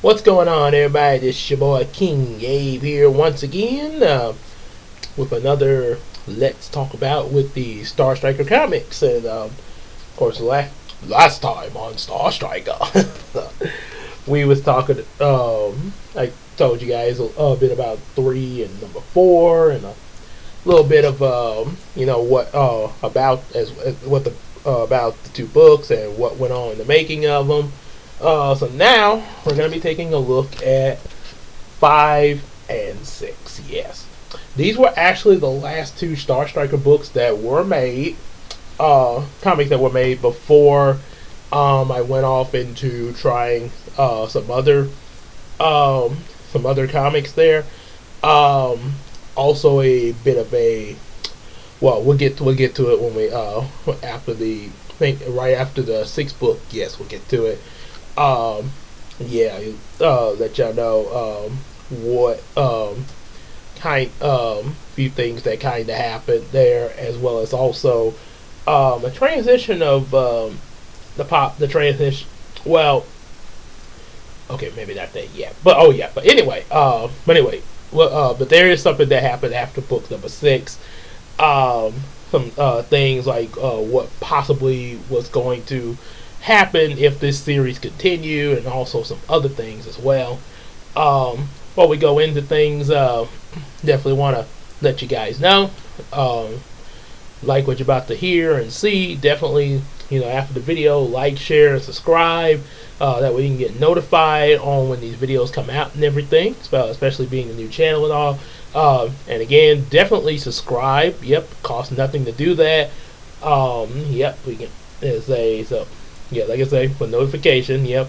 What's going on, everybody? This is your boy King Gabe here once again with another Let's Talk About with the Star Striker comics. And of course, last time on Star Striker, we was talking. I told you guys a bit about 3 and number 4, and a little bit of what about as what the about the 2 books and what went on in the making of them. So now we're going to be taking a look at 5 and 6. Yes, these were actually the last 2 Star Striker books that were made, comics that were made before I went off into trying some other comics there. Also a bit of a we'll get to it when we after the right after the 6th book. Yes, we'll get to it. Let y'all know what few things that kind of happened there, as well as also a transition of the transition. Well, okay, maybe not that yet, but anyway, but there is something that happened after book number 6. Some things like what possibly was going to happen if this series continue, and also some other things as well. Before we go into things, definitely want to let you guys know, like what you're about to hear and see. Definitely, after the video, like, share, and subscribe. That way you can get notified on when these videos come out and everything, especially being a new channel and all. And again, definitely subscribe. Yep, costs nothing to do that. We can like I say, for notification. Yep.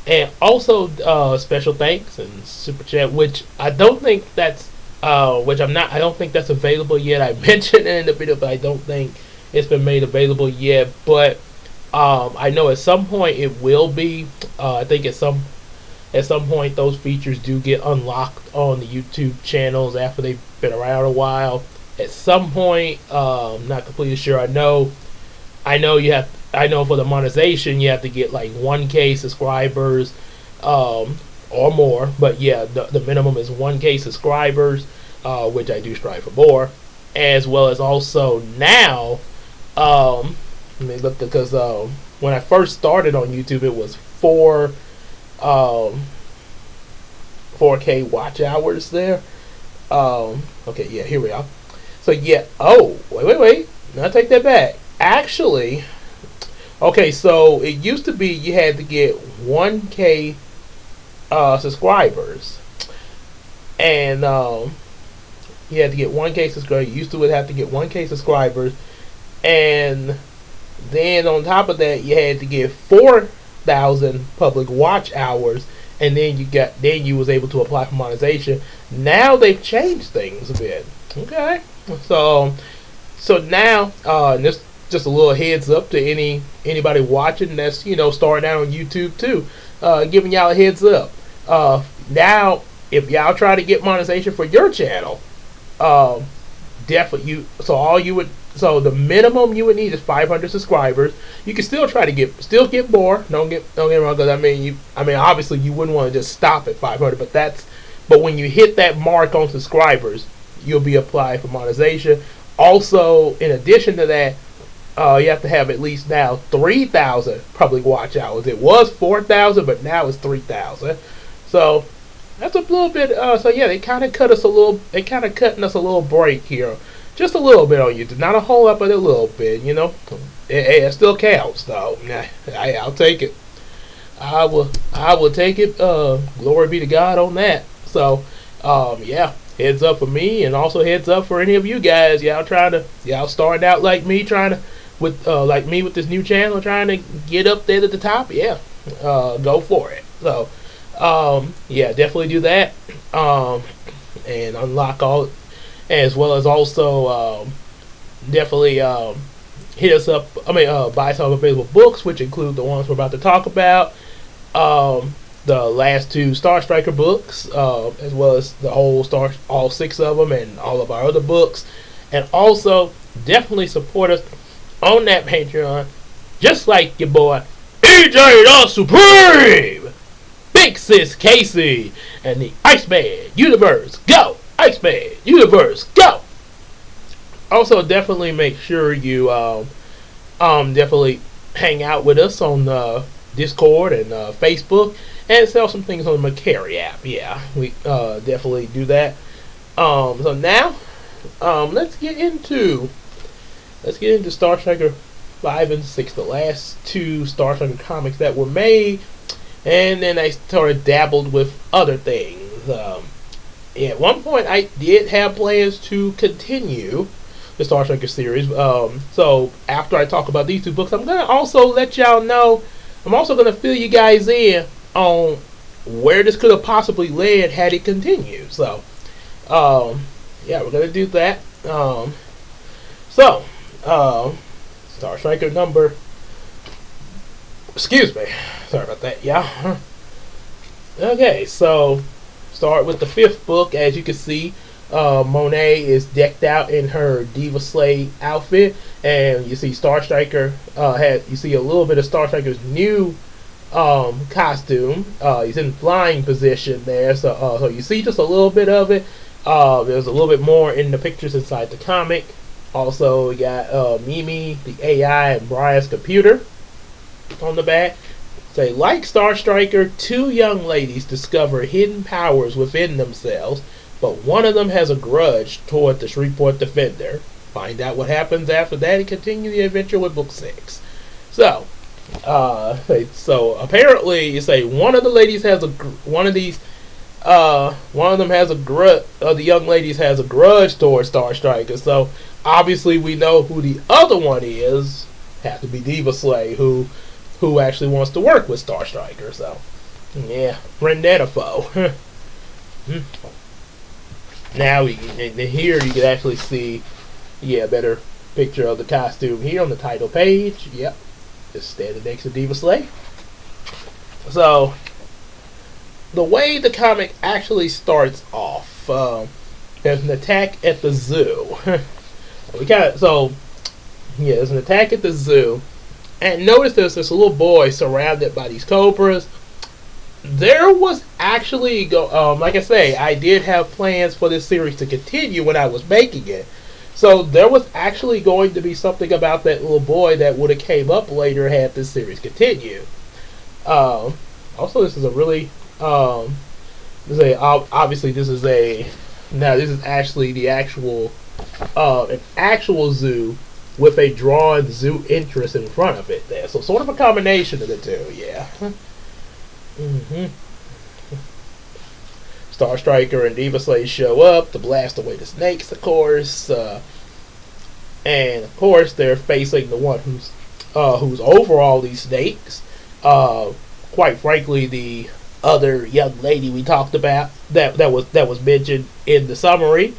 And also special thanks and super chat, which I don't think that's I don't think that's available yet. I mentioned it in the video, but I don't think it's been made available yet. But I know at some point it will be. I think at some point those features do get unlocked on the YouTube channels after they've been around a while. At some point, not completely sure. I know for the monetization you have to get like 1K subscribers or more, but yeah, the minimum is 1K subscribers, which I do strive for more, as well as also now, because when I first started on YouTube it was 4K watch hours there. Okay, yeah, here we are. So yeah, wait, now take that back. Actually, okay, so it used to be you had to get 1K subscribers, and you had to get 1K subscribers. You used to have to get 1K subscribers, and then on top of that, you had to get 4,000 public watch hours, and then you was able to apply for monetization. Now they've changed things a bit. Okay, so now, and this just a little heads up to anybody watching that's starting out on YouTube too, giving y'all a heads up. Now if y'all try to get monetization for your channel, definitely so the minimum you would need is 500 subscribers. You can still try to get more. Don't get me wrong, because I mean obviously you wouldn't want to just stop at 500, but when you hit that mark on subscribers, you'll be applied for monetization. Also, in addition to that, you have to have at least now 3,000 public watch hours. It was 4,000, but now it's 3,000. So that's a little bit. So yeah, they kind of cutting us a little break here, just a little bit on YouTube. Not a whole lot, but a little bit. It still counts though. I'll take it. I will take it. Glory be to God on that. So yeah. Heads up for me, and also heads up for any of you guys. Y'all starting out like me, with this new channel, trying to get up there at the top. Yeah, go for it. So, yeah, definitely do that. And unlock all, as well as also definitely hit us up. Buy some available books, which include the ones we're about to talk about. The last 2 Star Striker books, as well as all 6 of them, and all of our other books. And also, definitely support us on that Patreon, just like your boy EJ the Supreme. Big Texas Casey and the Iceman Universe. Go! Iceman Universe. Go! Also, definitely make sure you definitely hang out with us on Discord and Facebook, and sell some things on the Macari app. Yeah, we definitely do that. So now, let's get into Star Striker 5 and 6, the last two Star Striker comics that were made, and then I sort of dabbled with other things. At one point, I did have plans to continue the Star Striker series. So after I talk about these two books, I'm gonna also let y'all know. I'm also gonna fill you guys in on where this could have possibly led had it continued. So, yeah, we're gonna do that. Star Striker number. Excuse me. Sorry about that. Yeah. Okay, so start with the fifth book. As you can see, Monet is decked out in her Diva Slay outfit, and you see Star Striker you see a little bit of Star Striker's new costume. He's in flying position there, so you see just a little bit of it. There's a little bit more in the pictures inside the comic. Also, we got Mimi, the AI, and Brian's computer on the back. Say, like Star Striker, two young ladies discover hidden powers within themselves, but one of them has a grudge toward the Shreveport Defender. Find out what happens after that and continue the adventure with book 6. So apparently, you say one of the ladies has one of them has a grudge. The young ladies has a grudge towards Star Striker. So obviously, we know who the other one is. Has to be Diva Slay, who actually wants to work with Star Striker. So yeah, friend and a foe. Now here you can actually see, a better picture of the costume here on the title page. Yep, just standing next to Diva Slay. So the way the comic actually starts off, there's an attack at the zoo. There's an attack at the zoo, and notice there's this little boy surrounded by these cobras. There was actually, like I say, I did have plans for this series to continue when I was making it. So there was actually going to be something about that little boy that would have came up later had this series continued. Also, this is a really, obviously this is actually the actual, an actual zoo with a drawn zoo interest in front of it there. So sort of a combination of the two, yeah. Star Striker and Diva Slay show up to blast away the snakes, of course, and of course they're facing the one who's over all these snakes. Quite frankly, the other young lady we talked about that was mentioned in the summary.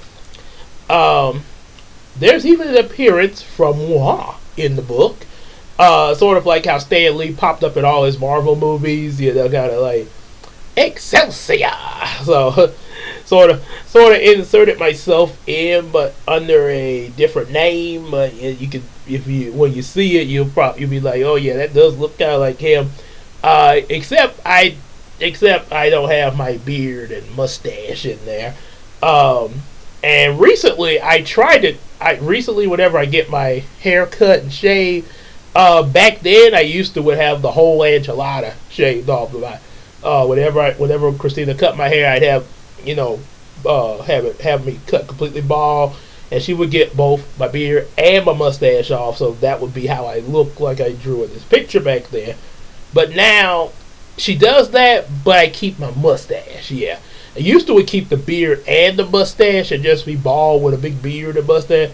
There's even an appearance from Moi in the book. Sort of like how Stan Lee popped up in all his Marvel movies, kind of like Excelsior. So, sort of inserted myself in, but under a different name. You can, when you see it, you'll be like, oh yeah, that does look kind of like him. Except I don't have my beard and mustache in there. And recently, whenever I get my hair cut and shaved. Back then, I used to would have the whole enchilada shaved off. Whenever Christina cut my hair, I'd have have me cut completely bald, and she would get both my beard and my mustache off. So that would be how I look like I drew in this picture back then. But now she does that, but I keep my mustache. Yeah, I used to would keep the beard and the mustache and just be bald with a big beard and mustache.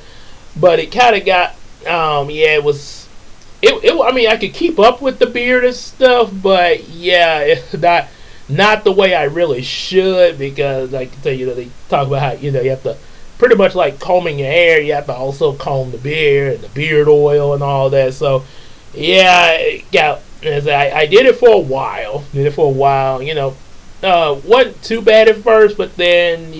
But it kind of got it was. I mean, I could keep up with the beard and stuff, but yeah, it's not the way I really should, because like they talk about how you have to pretty much like combing your hair, you have to also comb the beard and the beard oil and all that. So yeah, I did it for a while. Wasn't too bad at first, but then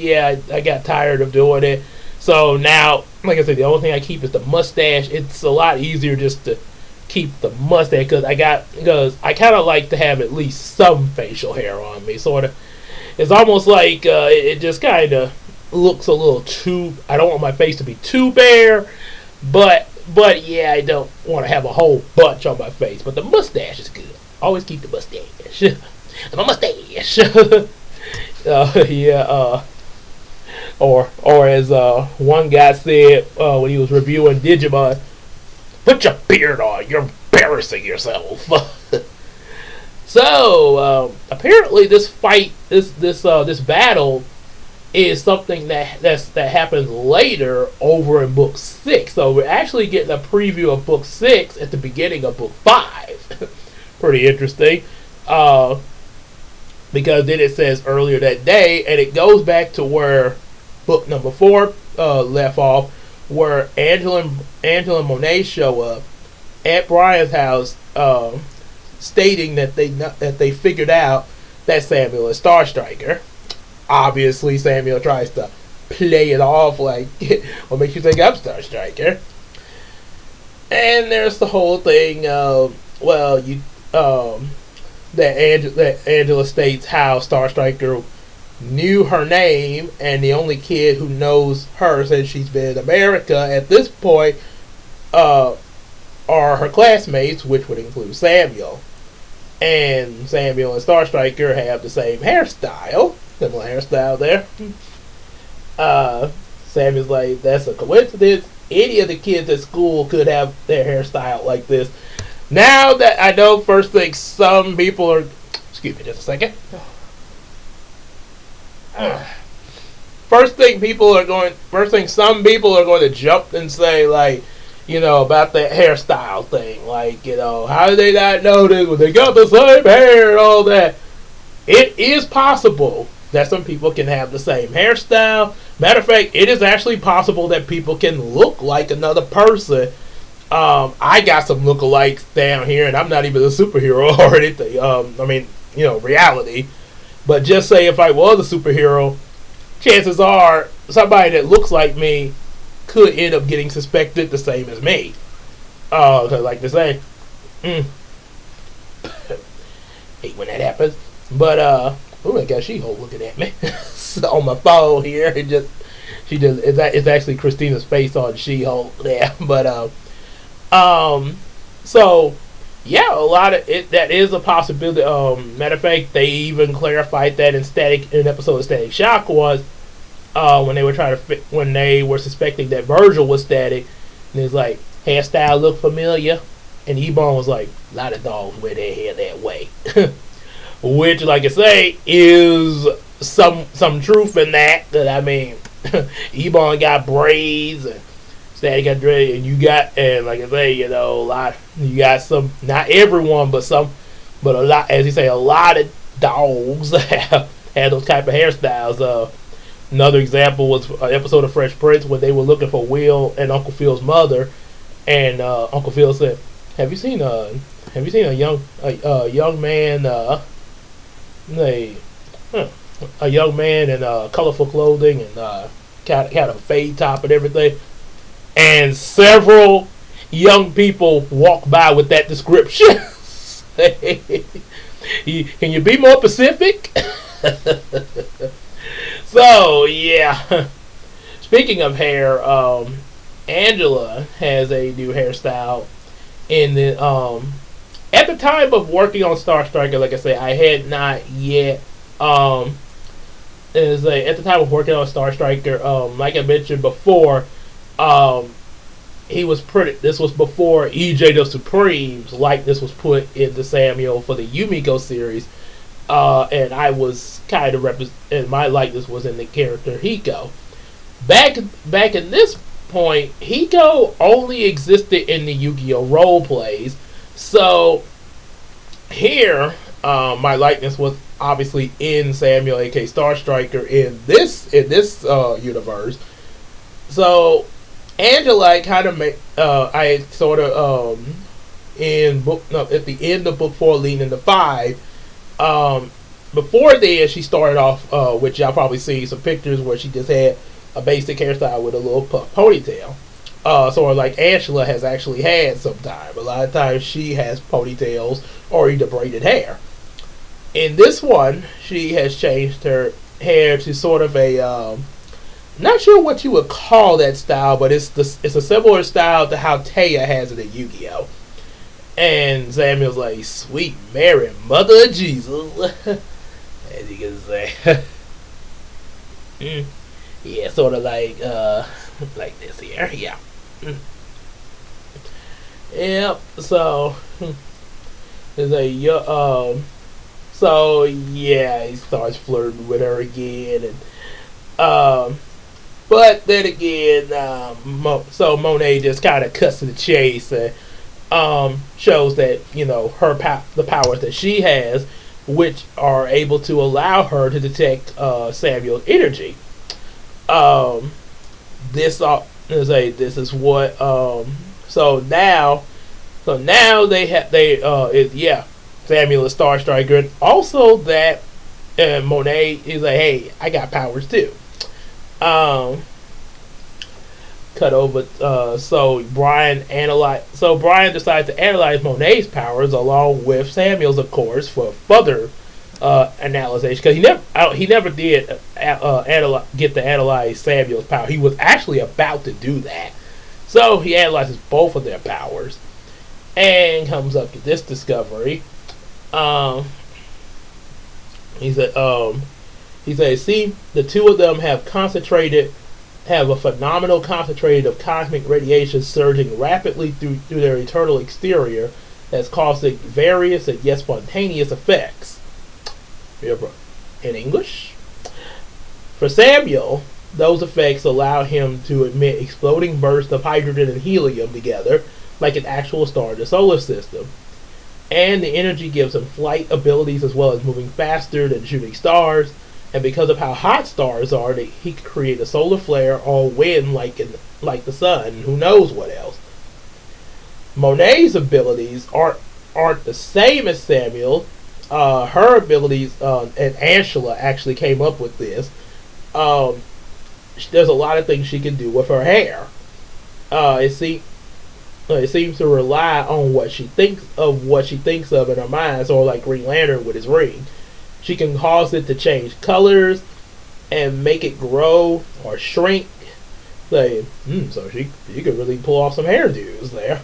I got tired of doing it. So now, like I said, the only thing I keep is the mustache. It's a lot easier just to keep the mustache because I kind of like to have at least some facial hair on me. Sort of, it's almost like it just kind of looks a little too. I don't want my face to be too bare, but yeah, I don't want to have a whole bunch on my face. But the mustache is good. Always keep the mustache. My mustache. Yeah. Or as one guy said when he was reviewing Digimon, put your beard on. You're embarrassing yourself. So apparently, this fight, this battle, is something that happens later over in book 6. So we're actually getting a preview of book 6 at the beginning of book 5. Pretty interesting. Because then it says earlier that day, and it goes back to where book number 4 left off, where Angela and Monet show up at Brian's house, stating that they figured out that Samuel is Star Striker. Obviously, Samuel tries to play it off like, what makes you think I'm Star Striker? And there's the whole thing of, that Angela states how Star Striker knew her name, and the only kid who knows her since she's been in America at this point are her classmates, which would include Samuel. And Samuel and Star Striker have the same hairstyle, similar hairstyle there. Samuel's like, that's a coincidence. Any of the kids at school could have their hairstyle like this. Now that I know, first thing some people are... Excuse me just a second. First thing some people are going to jump and say, like, about that hairstyle thing. Like, how did they not know this when they got the same hair and all that? It is possible that some people can have the same hairstyle. Matter of fact, it is actually possible that people can look like another person. I got some lookalikes down here, and I'm not even a superhero or anything. Reality. But just say if I was a superhero, chances are somebody that looks like me could end up getting suspected the same as me. Cause like to say, hate when that happens. But oh my gosh, She-Hulk looking at me on my phone here. It's actually Christina's face on She-Hulk there. But so yeah, a lot of it that is a possibility. Matter of fact, they even clarified that in an episode of Static Shock was when they were suspecting that Virgil was Static, and it's like, hairstyle look familiar, and Ebon was like, a lot of dogs wear their hair that way, which, like I say, is some truth in that. That I mean, Ebon got braids and Static got dread, and like I say, a lot. You got some, not everyone, but a lot. As you say, a lot of dogs have those type of hairstyles. Another example was an episode of Fresh Prince where they were looking for Will and Uncle Phil's mother, and Uncle Phil said, "Have you seen a young man a young man in colorful clothing and kind of a fade top and everything?" And several young people walk by with that description. Can you be more specific? So yeah. Speaking of hair, Angela has a new hairstyle. In the at the time of working on Star Striker, like I say, I had not yet. At the time of working on Star Striker, like I mentioned before, this was before EJ the Supreme's likeness was put into Samuel for the Yumeko series, and I was kind of and my likeness was in the character Hiko. Back in this point, Hiko only existed in the Yu-Gi-Oh role plays. So here, my likeness was obviously in Samuel, aka Star Striker, in this universe. So Angela kind of made I sort of at the end of book 4 leading into 5. Before then, she started off, which y'all probably see some pictures where she just had a basic hairstyle with a little puff ponytail. sort of like Angela has actually had sometime. A lot of times she has ponytails or either braided hair. In this one, she has changed her hair to sort of a not sure what you would call that style, but it's a similar style to how Taya has it in Yu-Gi-Oh. And Samuel's like, "Sweet Mary, Mother of Jesus," as you can say. Yeah, sort of like this here. Yeah. Yep. So it's a so yeah, he starts flirting with her again, and but then again, so Monet just kind of cuts to the chase and shows that the powers that she has, which are able to allow her to detect Samuel's energy. Um, this is what so now yeah, Samuel is Star Striker, and also that Monet is like, hey, I got powers too. Um, cut over. So Brian decides to analyze Monet's powers along with Samuel's, of course, for further analysis, because he never did get to analyze Samuel's power. He was actually about to do that, so he analyzes both of their powers and comes up to this discovery. Um, he said, see, the two of them have a phenomenal concentrated of cosmic radiation surging rapidly through their eternal exterior that's causing various and yet spontaneous effects. In English? For Samuel, those effects allow him to emit exploding bursts of hydrogen and helium together, like an actual star in the solar system. And the energy gives him flight abilities as well as moving faster than shooting stars. And because of how hot stars are, he could create a solar flare or wind like the sun. Who knows what else? Monet's abilities aren't the same as Samuel. Her abilities, and Angela actually came up with this. There's a lot of things she can do with her hair. It seems to rely on what she thinks of in her mind, sort of like Green Lantern with his ring. She can cause it to change colors and make it grow or shrink. So she could really pull off some hairdos there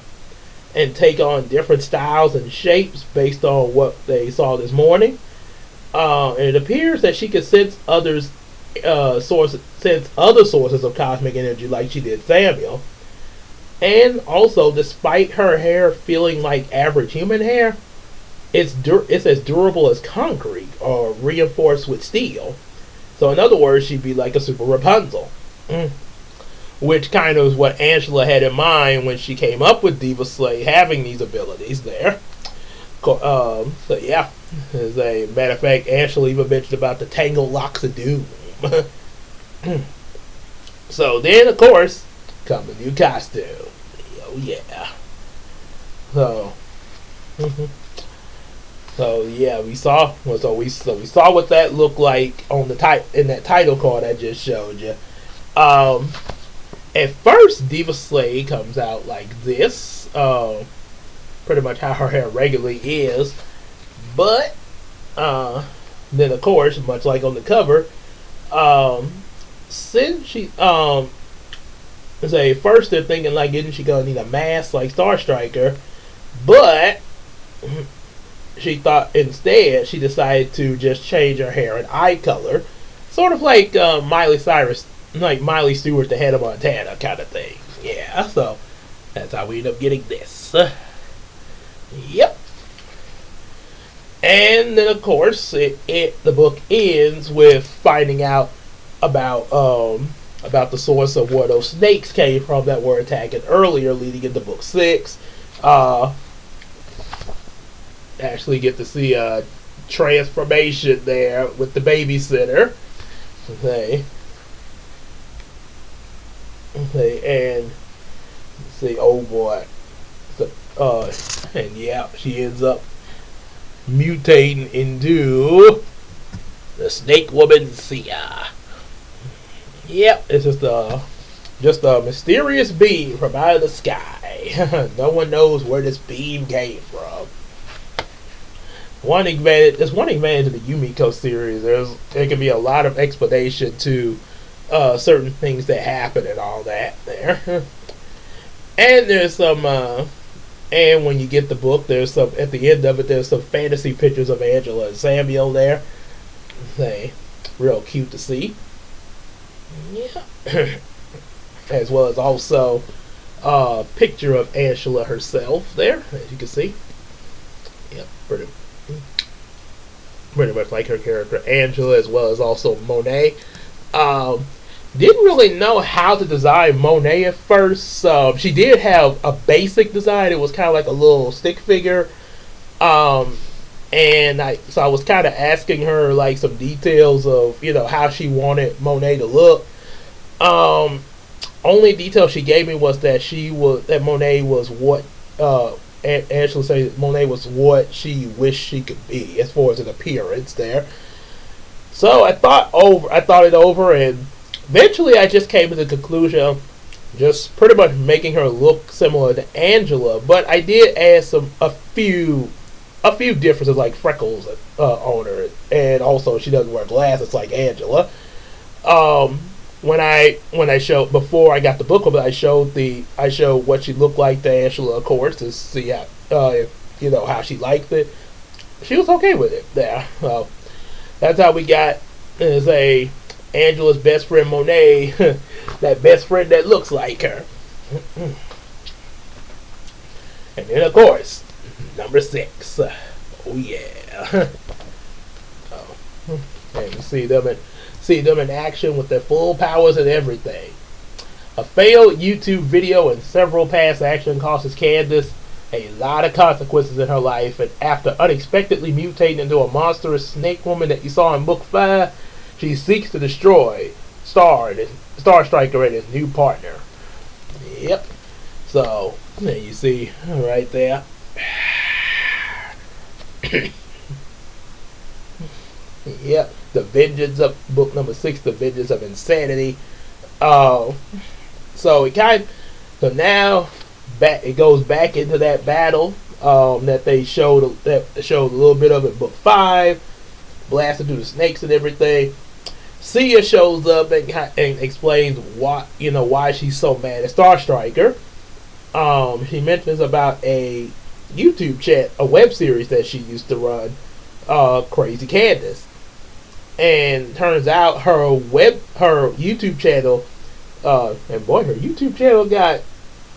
and take on different styles and shapes based on what they saw this morning. And it appears that she could sense other sources of cosmic energy like she did Samuel. And also, despite her hair feeling like average human hair, it's as durable as concrete or reinforced with steel. So in other words, she'd be like a super Rapunzel. Which kind of is what Angela had in mind when she came up with Diva Slay having these abilities there. So yeah, as a matter of fact, Angela even mentioned about the Tangled Locks of Doom. So then, of course, come a new costume. Oh yeah. So. So yeah, we saw what that looked like on in that title card I just showed you. At first, Diva Slay comes out like this, pretty much how her hair regularly is, but then of course, much like on the cover, since she first they're thinking like, isn't she gonna need a mask like Star Striker, but she thought instead she decided to just change her hair and eye color, sort of like Miley Stewart, the Hannah Montana kind of thing. Yeah, so that's how we end up getting this. Yep. And then of course the book ends with finding out about the source of where those snakes came from that were attacking earlier, leading into book 6. Actually get to see a transformation there with the babysitter. And see, oh boy. And yeah, she ends up mutating into the Snake Woman Sia. Yep, it's just Just a mysterious beam from out of the sky. No one knows where this beam came from. There's one advantage of the Yumeko series. There can be a lot of explanation to certain things that happen and all that there. And there's some and when you get the book, there's some at the end of it. There's some fantasy pictures of Angela and Samuel there. They real cute to see. Yeah, as well as also a picture of Angela herself there, as you can see. Yep, pretty much like her character Angela, as well as also Monet. Didn't really know how to design Monet at first. She did have a basic design. It was kind of like a little stick figure. And I was kind of asking her like some details of how she wanted Monet to look. Only detail she gave me was that Monet was what Angela said Monet was what she wished she could be as far as an appearance there. So I thought it over, and eventually I just came to the conclusion of just pretty much making her look similar to Angela, but I did add a few differences like freckles on her, and also she doesn't wear glasses like Angela. When I showed before I got the book, I showed what she looked like to Angela, of course, to see how how she liked it. She was okay with it there. That's how we got Angela's best friend Monet, that best friend that looks like her. And then of course, number 6. Oh yeah. And you see them in action with their full powers and everything. A failed YouTube video and several past action causes Candace a lot of consequences in her life, and after unexpectedly mutating into a monstrous snake woman that you saw in book 5, she seeks to destroy Star Striker and his new partner. Yep. So there you see right there. Yep. The Vengeance of book number 6, The Vengeance of Insanity. So now it goes back into that battle that they showed a little bit of in book 5, blasted through the snakes and everything. Sia shows up and explains why she's so mad at Star Striker. She mentions about a YouTube chat, a web series that she used to run, Crazy Candace. And turns out her YouTube channel, and boy, her YouTube channel got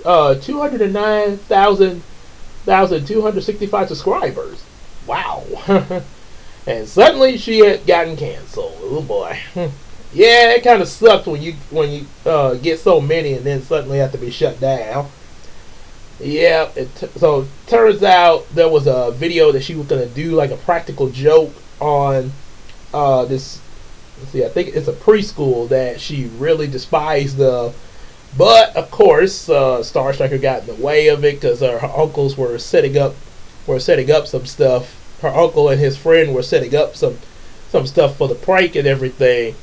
209,265 subscribers. Wow. And suddenly she had gotten canceled. Oh boy. Yeah, it kind of sucks when you get so many and then suddenly have to be shut down. Yeah, so it turns out there was a video that she was going to do like a practical joke on this. Let's see, I think it's a preschool that she really despised. But of course, Star Striker got in the way of it because her uncles were setting up some stuff. Her uncle and his friend were setting up some stuff for the prank and everything.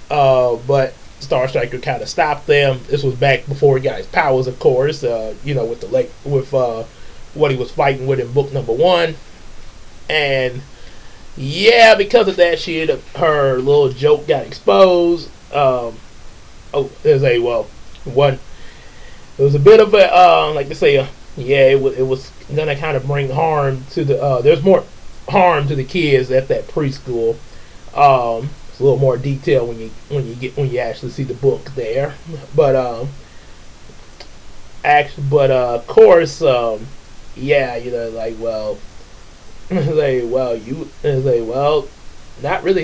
But Star Striker kind of stopped them. This was back before he got his powers, of course. With what he was fighting with in book number 1, and yeah, because of that, her little joke got exposed. It was a bit of a it was gonna kind of bring harm to the. There's more harm to the kids at that preschool. It's a little more detail when you actually see the book there, but of course, not really,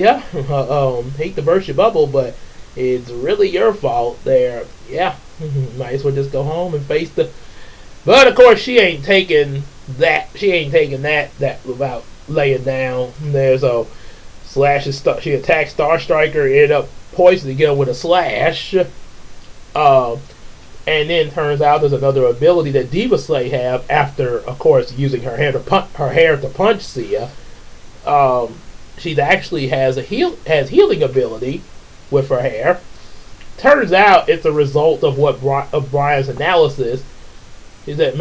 hate to burst your bubble, but it's really your fault there. Yeah, might as well just go home and face the. But of course, she ain't taking that without laying down. There's a slashes. She attacks Star Striker, ended up poisoning him with a slash. And then turns out there's another ability that Diva Slay have after, of course, using her hair to punch Sia. She actually has healing ability with her hair. turns out it's a result of of Brian's analysis. Is that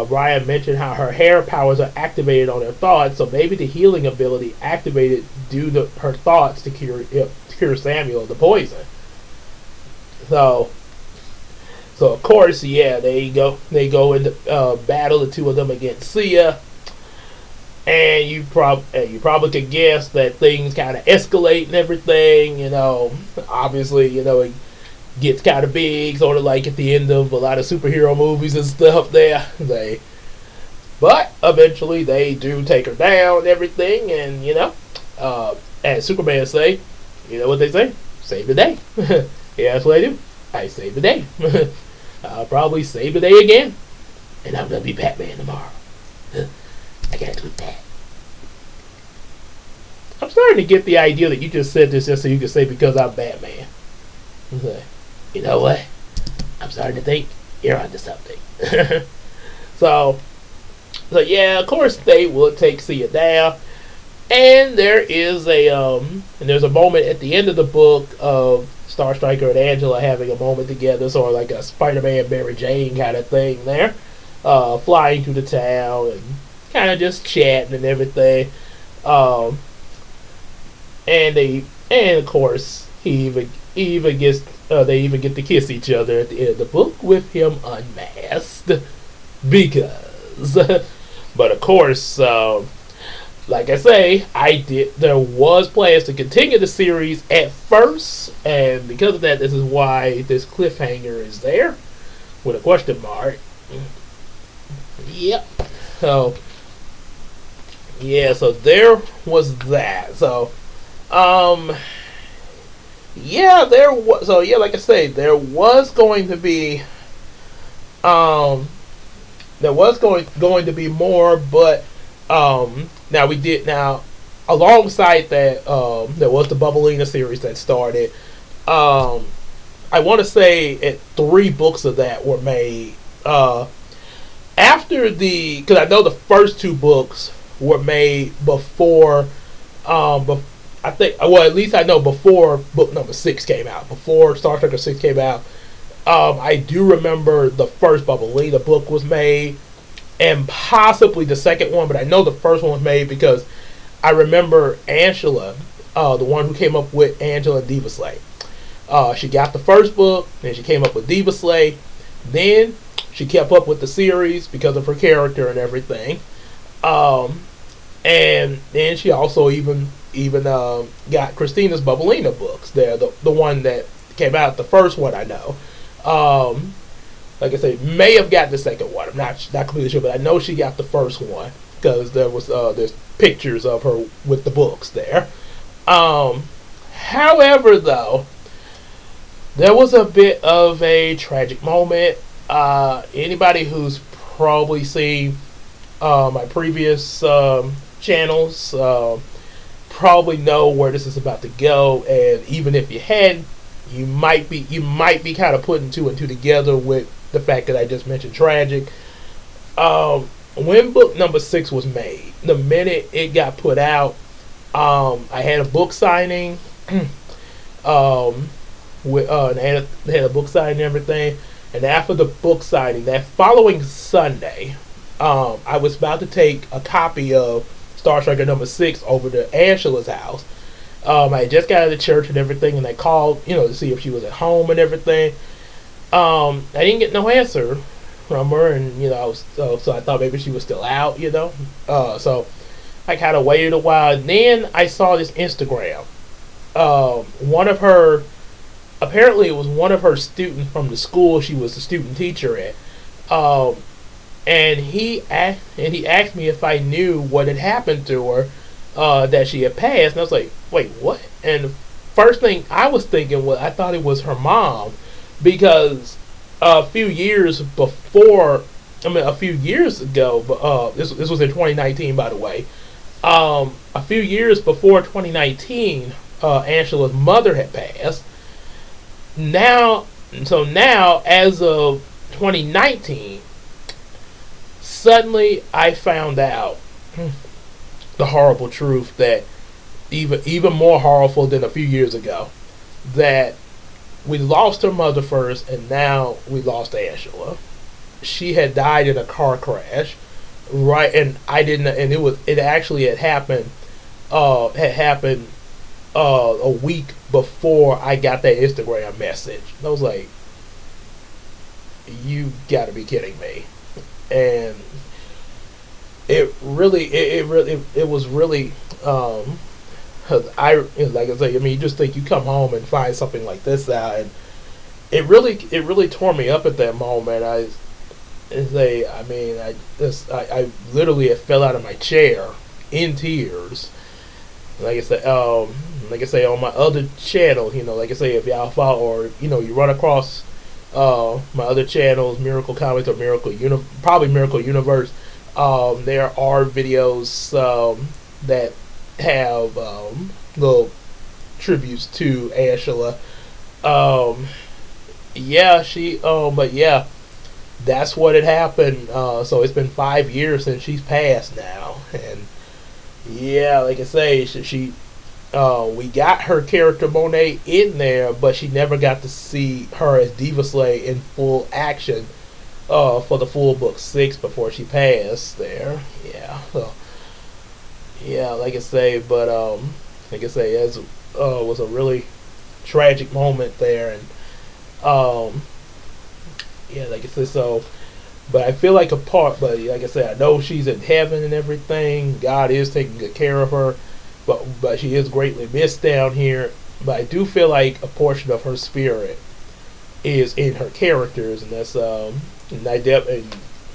Brian mentioned how her hair powers are activated on her thoughts, so maybe the healing ability activated due to her thoughts to cure Samuel of the poison. So, of course, yeah, they go into battle, the two of them against Sia, and you probably could guess that things kind of escalate and everything. Obviously, it gets kind of big, sort of like at the end of a lot of superhero movies and stuff. But eventually they do take her down and everything, and as Superman say, you know what they say? Save the day. Yeah, that's what I do. I save the day. I'll probably save the day again, and I'm gonna be Batman tomorrow. I gotta do that. I'm starting to get the idea that you just said this just so you can say because I'm Batman. You know what? I'm starting to think you're onto something. so yeah, of course they will take Sia down, and there's a moment at the end of the book of Star Striker and Angela having a moment together, sort of like a Spider-Man Mary Jane kind of thing there, flying through the town and kind of just chatting and everything, and of course they even get to kiss each other at the end of the book with him unmasked because but of course like I say, there was plans to continue the series at first, and because of that, this is why this cliffhanger is there with a question mark. Yep. So yeah, so there was that. So yeah, like I say, there was going to be going to be more, but now alongside that, there was the Bubblina series that started. I want to say 3 books of that were made after because I know the first 2 books were made before. I think, well, at least I know before book number 6 came out, before Star Trek 6 came out. I do remember the first Bubblina book was made, and possibly the second one, but I know the first one was made because I remember Angela, the one who came up with Angela and Diva Slay. She got the first book, then she came up with Diva Slay, then she kept up with the series because of her character and everything, and then she also even got Christina's Bubblina books. There, the one that came out, the first one I know. Like I say, may have got the second one. I'm not completely sure, but I know she got the first one because there's pictures of her with the books there. However, though, there was a bit of a tragic moment. Anybody who's probably seen my previous channels probably know where this is about to go, and even if you hadn't, you might be kind of putting 2 and 2 together with the fact that I just mentioned tragic. When book number 6 was made, the minute it got put out, I had a book signing. They had a book signing and everything, and after the book signing, that following Sunday, I was about to take a copy of Star Striker number 6 over to Angela's house. I just got out of the church and everything, and I called, to see if she was at home and everything. I didn't get no answer from her, and so I thought maybe she was still out, so I kind of waited a while, and then I saw this Instagram. Apparently it was one of her students from the school she was a student teacher at, and he asked me if I knew what had happened to her, that she had passed, and I was like, wait, what? And the first thing I was thinking was, I thought it was her mom, because a few years ago, but this was in 2019, by the way. A few years before 2019, Angela's mother had passed. Now, as of 2019, suddenly I found out the horrible truth that even more horrible than a few years ago, that we lost her mother first, and now we lost Angela. She had died in a car crash, right? And I didn't, and it actually had happened a week before I got that Instagram message. And I was like, you got to be kidding me. And it was really, like I say, I mean, you just think you come home and find something like this out, and it really tore me up at that moment. I mean, I literally fell out of my chair in tears. Like I say on my other channel, like I say, if y'all follow or you run across my other channels, Miracle Comics or probably Miracle Universe, there are videos that have little tributes to Angela. But yeah, that's what had happened. So it's been 5 years since she's passed now, and yeah, like I say, we got her character Monet in there, but she never got to see her as Diva Slay in full action for the full book 6 before she passed there. Yeah, so yeah, like I say, but like I say, as was a really tragic moment there, and yeah, like I said, so. But I feel like but like I said, I know she's in heaven and everything. God is taking good care of her, but she is greatly missed down here. But I do feel like a portion of her spirit is in her characters, and that's and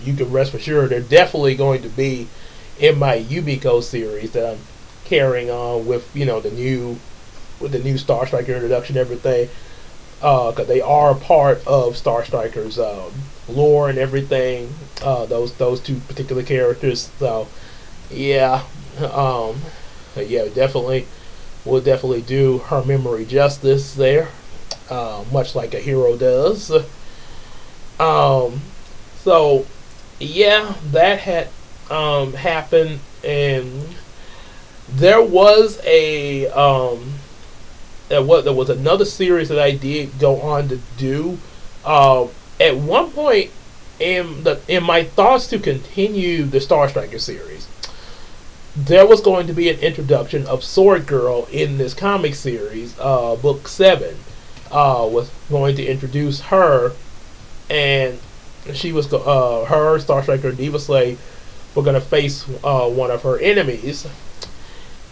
you can rest for sure they're definitely going to be in my Yumeko series that I'm carrying on with the new Star Striker introduction and everything. Because they are part of Star Striker's lore and everything. Those two particular characters. So yeah, yeah, definitely, we'll definitely do her memory justice there, much like a hero does. So yeah, that had happened, and there was there was another series that I did go on to do. At one point in my thoughts to continue the Star Striker series, there was going to be an introduction of Sword Girl in this comic series. Book 7 was going to introduce her, and she was her, Star Striker, and Diva Slay were going to face one of her enemies.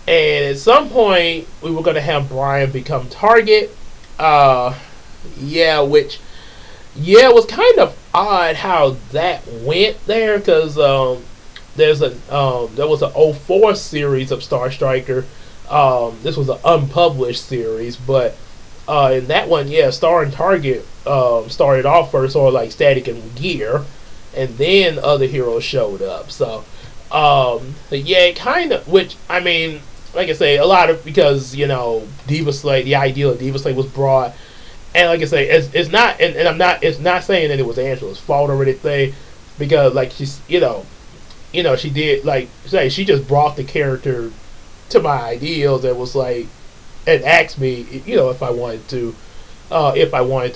And at some point, we were going to have Brian become target. Yeah, which, yeah, it was kind of odd how that went there, because there was an '04 series of Star Striker. This was an unpublished series, but in that one, yeah, Star and Target started off first, or like Static and Gear, and then other heroes showed up. So, yeah, it kind of, which, I mean, like I say, a lot of, because, Diva Slay, the ideal of Diva Slay was brought, and like I say, it's not, and it's not saying that it was Angela's fault or anything, because, like, she's, she did, like, say, she just brought the character to my ideals, and was like, and asked me, if I wanted to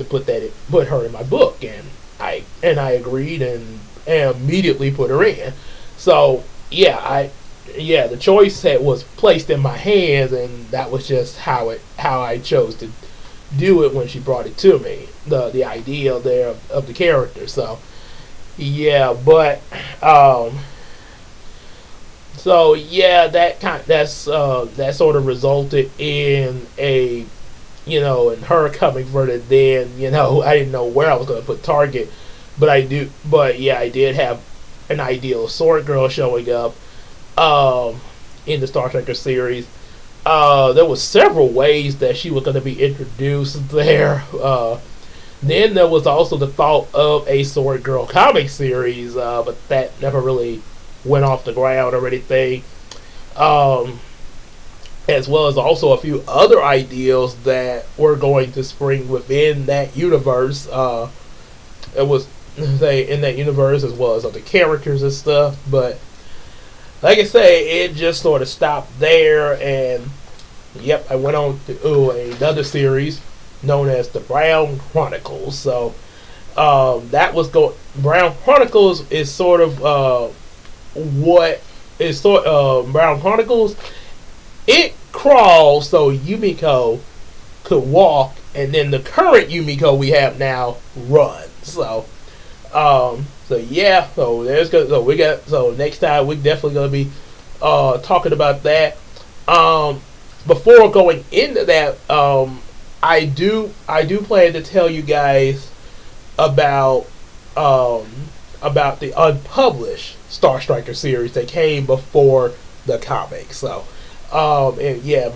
put her in my book, and I agreed, and immediately put her in. So yeah, the choice was placed in my hands, and that was just how I chose to do it when she brought it to me. The idea there of the character. So yeah, but so yeah, that sort of resulted in in her coming further. Then I didn't know where I was going to put Target, but I did have an ideal Sword Girl showing up in the Star Trek series. There was several ways that she was going to be introduced there. Then there was also the thought of a Sword Girl comic series, but that never really went off the ground or anything. As well as also a few other ideals that were going to spring within that universe. It was in that universe, as well as other characters and stuff. But like I say, it just sort of stopped there, and yep, I went on to another series known as the Brown Chronicles. So that was Brown Chronicles is sort of what is sort Brown Chronicles. It crawls so Yumeko could walk, and then the current Yumeko we have now runs. So yeah, so next time we're definitely gonna be talking about that. Before going into that, I do plan to tell you guys about the unpublished Star Striker series that came before the comics. And yeah,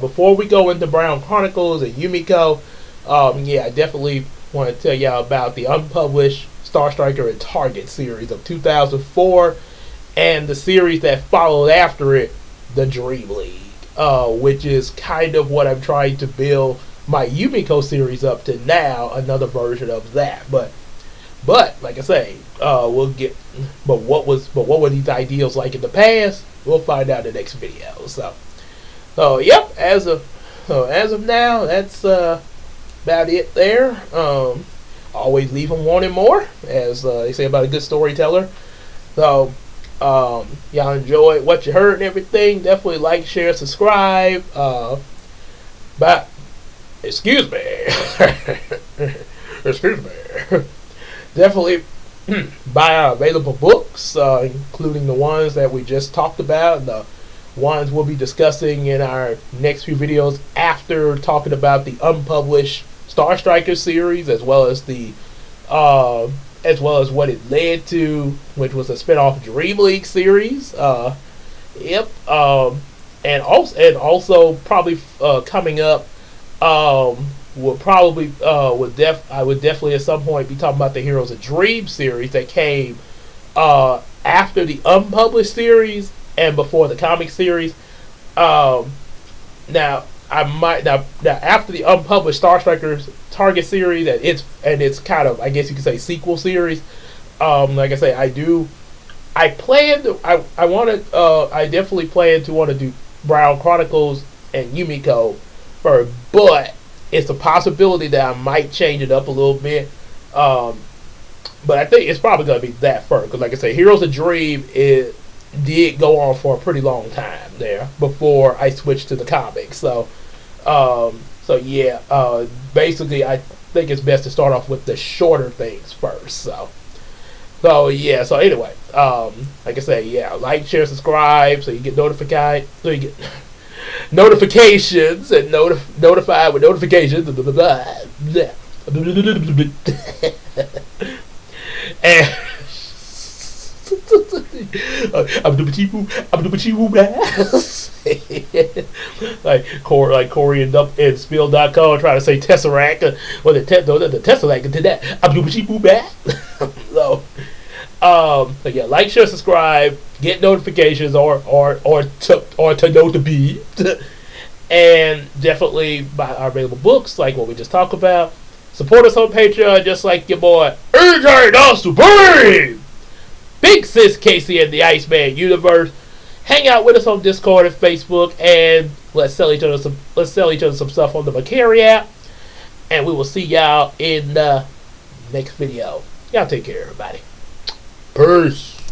before we go into Brown Chronicles and Yumeko, I definitely want to tell y'all about the unpublished Star Striker and Target series of 2004 and the series that followed after it, the Dream League, which is kind of what I'm trying to build my Yumeko series up to now, another version of that. But like I say, we'll get. But what were these ideals like in the past? We'll find out in the next video. So yep. As of now, that's about it there. Always leave them wanting more, as they say about a good storyteller. So y'all enjoyed what you heard and everything. Definitely like, share, subscribe. But excuse me, excuse me. Definitely buy our available books, including the ones that we just talked about, and the ones we'll be discussing in our next few videos after talking about the unpublished Star Striker series, as well as what it led to, which was a spin-off Dream League series. Yep. And also probably coming up, will probably I would definitely at some point be talking about the Heroes of Dream series that came after the unpublished series and before the comic series. Now after the unpublished Star Strikers Target series, and it's kind of, I guess you could say, sequel series. Like I say, I definitely plan to want to do Brown Chronicles and Yumeko first, but it's a possibility that I might change it up a little bit. But I think it's probably going to be that first, because like I say, Heroes of Dream did go on for a pretty long time there before I switched to the comics. Basically I think it's best to start off with the shorter things first. So anyway, like I say, like, share, subscribe, so you get notifications and notified with notifications. And I'm like Corey and Spill.com trying to say Tesseract, the Tesseract to that. So like, share, subscribe, get notifications, or to know the beat, and definitely buy our available books like what we just talked about. Support us on Patreon, just like your boy AJ the Supreme, Big Sis Casey, and the Iceman Universe. Hang out with us on Discord and Facebook, and let's sell each other some stuff on the Macari app. And we will see y'all in the next video. Y'all take care, everybody. Peace.